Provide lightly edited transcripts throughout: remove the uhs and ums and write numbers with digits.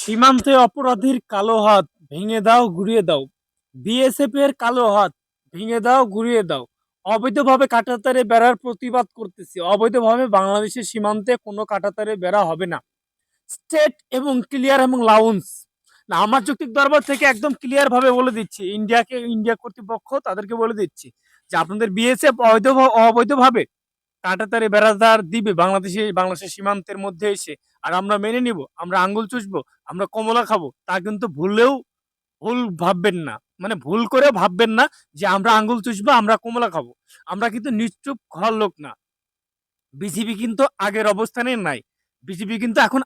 সীমান্তে অপরাধীর কালো হাত ভেঙে দাও ঘুরিয়ে দাও। বিএসএফ এর কালো হাত ভেঙে দাও ঘুরিয়ে দাও। অবৈধভাবে কাঁটাতারে বেড়ার প্রতিবাদ করতেছি। অবৈধভাবে বাংলাদেশের সীমান্তে কোনো কাঁটাতারে বেড়া হবে না। স্টেট এবং ক্লিয়ার এবং লাউন্স না, আমার যৌক্তিক দরবার থেকে একদম ক্লিয়ার ভাবে বলে দিচ্ছি, ইন্ডিয়া কর্তৃপক্ষ তাদেরকে বলে দিচ্ছি যে আপনাদের বিএসএফ অবৈধভাবে কাঁটাতারে বেড়াদার দিবে বাংলাদেশের সীমান্তের মধ্যে এসে, আর আমরা মেনে নিব, আমরা আঙ্গুল চুষবো, আমরা কমলা খাবো, তা কিন্তু ভুল ভাববেন না। মানে ভুল করে ভাববেন না যে আমরা আঙ্গুল চুষবো, আমরা কমলা খাবো। আমরা কিন্তু নিশ্চুপ ঘর লোক না। বিজিবি কিন্তু আগের অবস্থানে নাই। বিজিবি কিন্তু এখন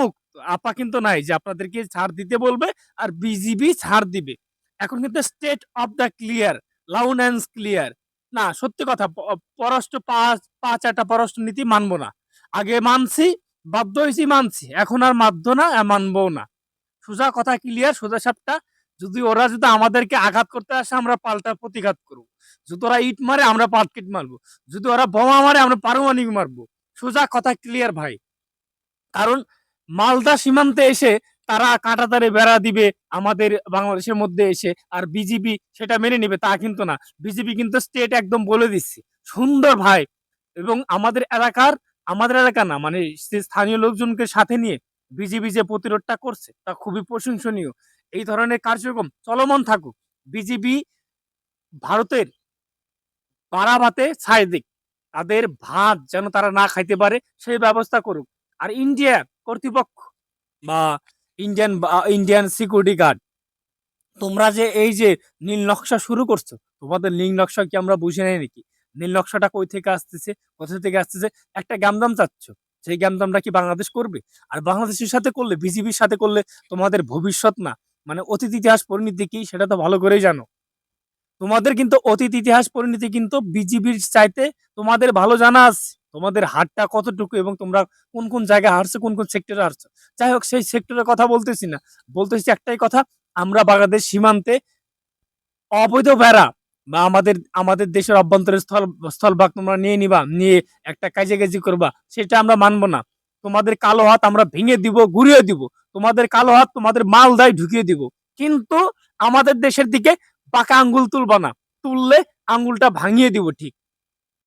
মুক্ত। কিন্তু নাই যে আপনাদেরকে ছাড় দিতে বলবে আর বিজিবি ছাড় দিবে। এখন কিন্তু state of the clear, লাউন and clear. না, সত্যি কথা, পররাষ্ট্র পাঁচ একটা পররাষ্ট্র নীতি মানবো না। আগে মানছি, বাধ্য হয়েছি, মানছি, এখন আর মাধ্য না, মানবো না। সোজা কথা ক্লিয়ার, সোজা সাপটা। যদি আমাদেরকে আঘাত করতে আসে, আমরা পাল্টা প্রতিঘাত করবো। যদি ওরা ইট মারে, আমরা পাটকেট মারবো। যদি ওরা বোমা মারে, আমরা পারমাণবিক মারবো। সোজা কথা ক্লিয়ার ভাই। কারণ মালদা সীমান্তে এসে তারা কাঁটাতারে বেড়া দিবে আমাদের বাংলাদেশের মধ্যে এসে, আর বিজিবি সেটা মেনে নিবে তা কিন্তু না। বিজিবি কিন্তু স্টেট একদম বলে দিচ্ছে সুন্দর ভাই। এবং আমাদের এলাকা না, মানে স্থানীয় লোকজনকে সাথে নিয়ে বিজিবি যে প্রতিরোধটা করছে তা খুবই প্রশংসনীয়। এই ধরনের কার্যক্রম চলমান থাকুক। বিজিবি ভারতের পাড়া ভাতে ছাই দিক, তাদের ভাত যেন তারা না খাইতে পারে সেই ব্যবস্থা করুক। আর ইন্ডিয়া কর্তৃপক্ষ বা ইন্ডিয়ান সিকিউরিটি গার্ড, তোমরা যে এই যে নীল নকশা শুরু করছো, তোমাদের নীল নকশা কি আমরা বুঝে নেই নাকি? নীল নকশাটা কই থেকে আসতেছে, কোথা থেকে আসতেছে? একটা গ্যামদাম চাচ্ছ, সেই গ্যামদামটা কি বাংলাদেশ করবে? আর বাংলাদেশের সাথে করলে, বিজিবির সাথে করলে তোমাদের ভবিষ্যৎ না, মানে অতীত ইতিহাস পরিণতি কি সেটা তো ভালো করেই জানো। তোমাদের কিন্তু অতীত ইতিহাস পরিণতি কিন্তু বিজিবির চাইতে তোমাদের ভালো জানা আছে। তোমাদের হারটা কতটুকু এবং তোমরা কোন কোন জায়গায় হারছো, কোন কোন সেক্টরে হারছো। যাই হোক, সেই সেক্টরের কথা বলতেছি না, বলতেছি একটাই কথা, আমরা বাংলাদেশ সীমান্তে অবৈধ বেড়া বা আমাদের আমাদের দেশের অভ্যন্তরের স্থলভাগ তোমরা নিয়ে নিবা, নিয়ে একটা কাজে করবা, সেটা আমরা মানবো না। তোমাদের কালো হাত আমরা ভেঙে দিব, ঘুরিয়ে দিব। তোমাদের কালো হাত তোমাদের মালদায় ঢুকিয়ে দিব। কিন্তু আমাদের দেশের দিকে পাকা আঙ্গুল তুলবা না, তুললে আঙ্গুলটা ভাঙিয়ে দিব ঠিক।